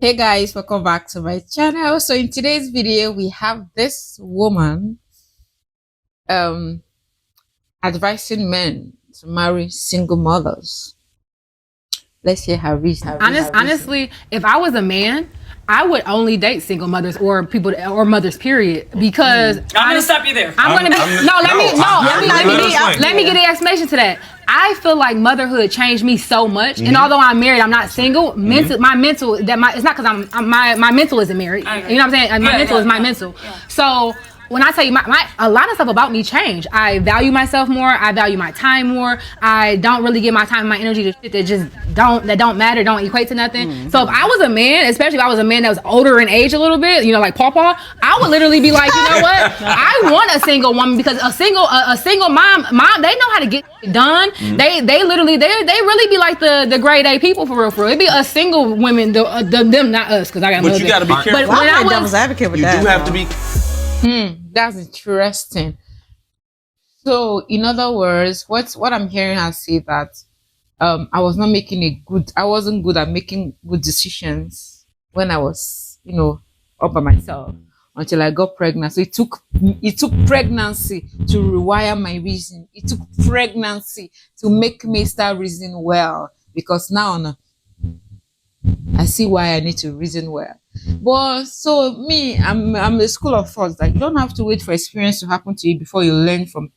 Hey guys, welcome back to my channel. So in today's video, we have this woman um advising men to marry single mothers. Let's hear her reason. Honestly, if I was a man, I would only date single mothers or people or mothers. Period. Because I'm gonna stop you there. I'm gonna be let me get an explanation to that. I feel like motherhood changed me so much, and although I'm married, I'm not single. My mental it's not because my mental isn't married. You know what I'm saying? My mental is my mental. So when I tell you a lot of stuff about me changed. I value myself more. I value my time more. I don't really give my time and my energy to shit that don't matter, don't equate to nothing. So if I was a man, especially if I was a man that was older in age a little bit, like Pawpaw, I would literally be like, you know what? I want a single woman because a single mom, they know how to get it done. They really be like the grade A people for real. It'd be a single women, them, not us, because I got. But you got to be careful. But when I was devil's advocate with you that, do have to be. That's interesting. So in other words, what I'm hearing her say that I wasn't good at making good decisions when I was, up by myself until I got pregnant. So it took pregnancy to rewire my reason. It took pregnancy to make me start reasoning well, because now I see why I need to reason well. But so me, I'm the school of thought that you don't have to wait for experience to happen to you before you learn from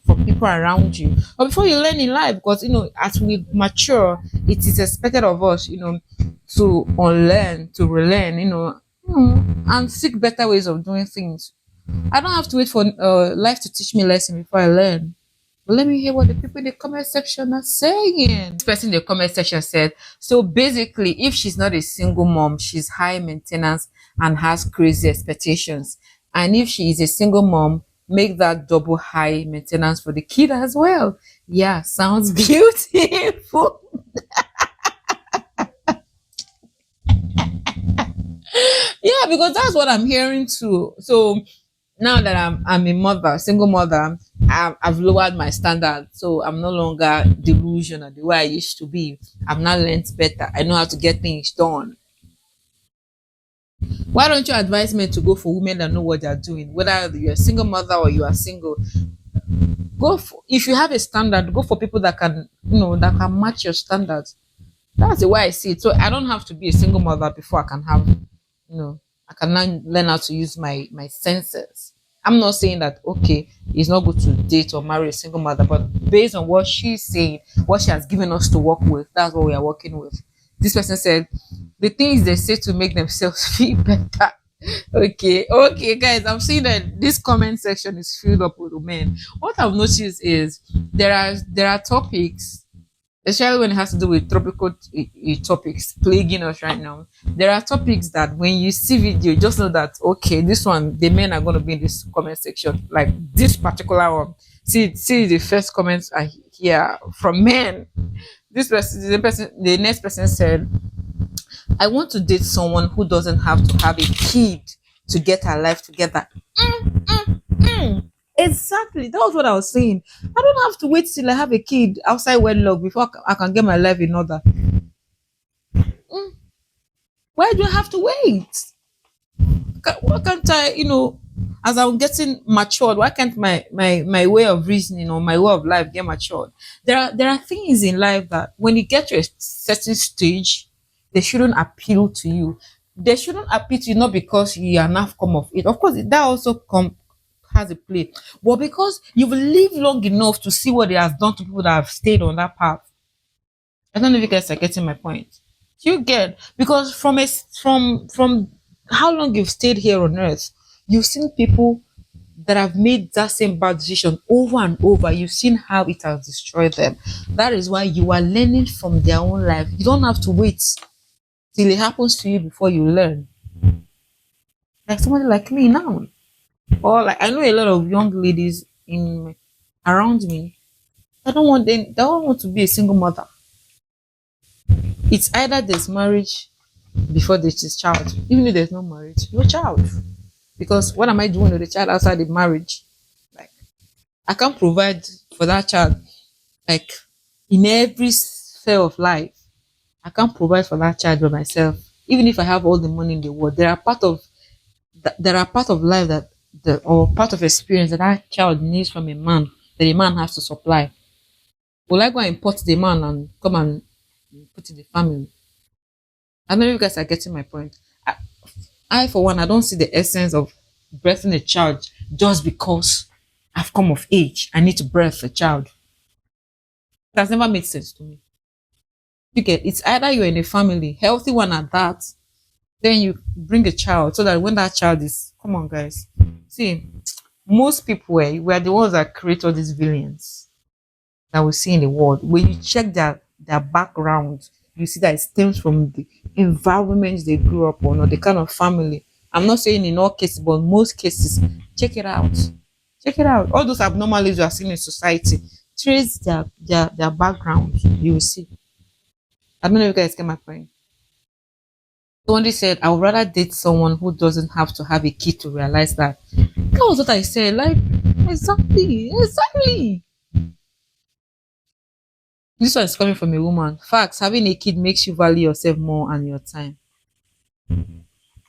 from people around you, or before you learn in life. Because as we mature, it is expected of us, to unlearn, to relearn, and seek better ways of doing things. I don't have to wait for life to teach me lesson before I learn. But let me hear what the people in the comment section are saying. This person in the comment section said, so basically, if she's not a single mom, she's high maintenance and has crazy expectations. And if she is a single mom, make that double high maintenance for the kid as well. Yeah, sounds beautiful. Yeah, because that's what I'm hearing too. So now that I'm a mother, single mother, I've lowered my standard, so I'm no longer delusional the way I used to be. I've now learned better. I know how to get things done. Why don't you advise men to go for women that know what they're doing? Whether you're a single mother or you are single, if you have a standard, go for people that can, that can match your standards. That's the way I see it. So I don't have to be a single mother before I can have, I can learn how to use my senses. I'm not saying that okay, it's not good to date or marry a single mother, but based on what she's saying, what she has given us to work with, that's what we are working with. This person said the things they say to make themselves feel better. Okay, guys, I'm seeing that this comment section is filled up with men. What I've noticed is there are topics, especially when it has to do with tropical topics plaguing us right now. There are topics that when you see video, just know that okay, this one, the men are going to be in this comment section, like this particular one. See the first comments are here from men. The next person said, I want to date someone who doesn't have to have a kid to get her life together. Exactly. That was what I was saying. I don't have to wait till I have a kid outside wedlock before I can get my life in order. Why do I have to wait? Why can't I, as I'm getting matured, why can't my way of reasoning or my way of life get matured? There are things in life that when you get to a certain stage, they shouldn't appeal to you. They shouldn't appeal to you not because you are not come of it. Of course, that also has a play, but because you've lived long enough to see what it has done to people that have stayed on that path. I don't know if you guys are getting my point. You get, because from how long you've stayed here on earth, you've seen people that have made that same bad decision over and over. You've seen how it has destroyed them. That is why you are learning from their own life. You don't have to wait till it happens to you before you learn. Like somebody like me now, or like I know a lot of young ladies around me. I don't want them. They don't want to be a single mother. It's either there's marriage before there's child. Even if there's no marriage, no child. Because what am I doing with the child outside the marriage? Like, I can't provide for that child. Like, in every sphere of life, I can't provide for that child by myself. even if I have all the money in the world, there are part of life that the or part of experience that that child needs from a man that a man has to supply. Will I go and import the man and come and put in the family? I know you guys are getting my point. I for one, I don't see the essence of birthing a child just because I've come of age. I need to birth a child. That's never made sense to me. You get it's either you're in a family, healthy one at that, then you bring a child so that when that child is come on guys. See, most people were the ones that create all these villains that we see in the world. When you check their background, you see that it stems from the environment they grew up on or the kind of family. I'm not saying in all cases, but most cases, check it out. Check it out. All those abnormalities you are seeing in society, trace their background. You will see. I don't know if you guys get my point. Somebody said, I would rather date someone who doesn't have to have a kid to realize that. That was what I said. Like, exactly. Exactly. This one is coming from a woman. Facts, having a kid makes you value yourself more and your time.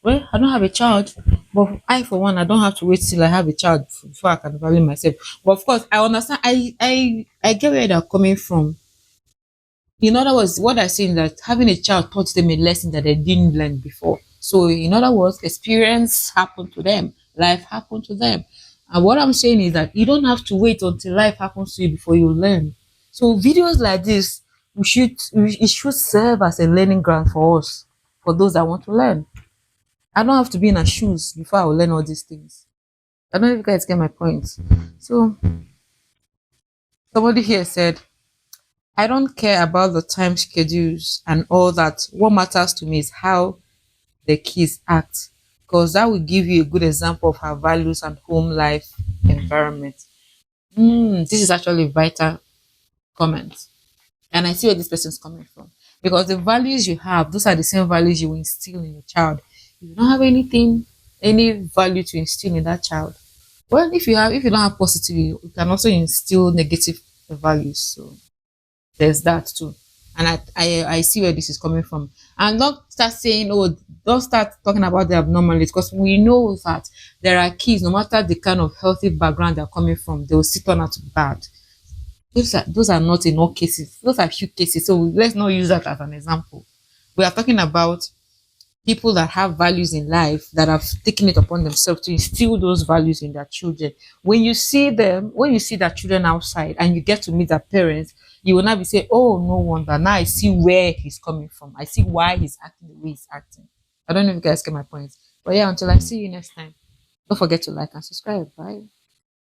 Well, I don't have a child, but I, for one, I don't have to wait till I have a child before I can value myself. But of course, I understand. I get where they're coming from. In other words, what I say is that having a child taught them a lesson that they didn't learn before. So, in other words, experience happened to them, life happened to them. And what I'm saying is that you don't have to wait until life happens to you before you learn. So, videos like this, it should serve as a learning ground for us, for those that want to learn. I don't have to be in her shoes before I will learn all these things. I don't know if you guys get my point. So, somebody here said, I don't care about the time schedules and all that. What matters to me is how the kids act, because that will give you a good example of her values and home life environment. This is actually a vital comment, and I see where this person's coming from because the values you have, those are the same values you will instill in your child. If you don't have any value to instill in that child, well, if you don't have positive, you can also instill negative values. So there's that too. And I see where this is coming from. And not start saying, oh, don't start talking about the abnormalities because we know that there are kids, no matter the kind of healthy background they're coming from, they will still turn out to be bad. Those are not in all cases. Those are few cases. So let's not use that as an example. We are talking about people that have values in life that have taken it upon themselves to instill those values in their children. When you see them, when you see their children outside and you get to meet their parents, you will not be saying, oh, no wonder. Now I see where he's coming from. I see why he's acting the way he's acting. I don't know if you guys get my point. But yeah, until I see you next time, don't forget to like and subscribe. Bye.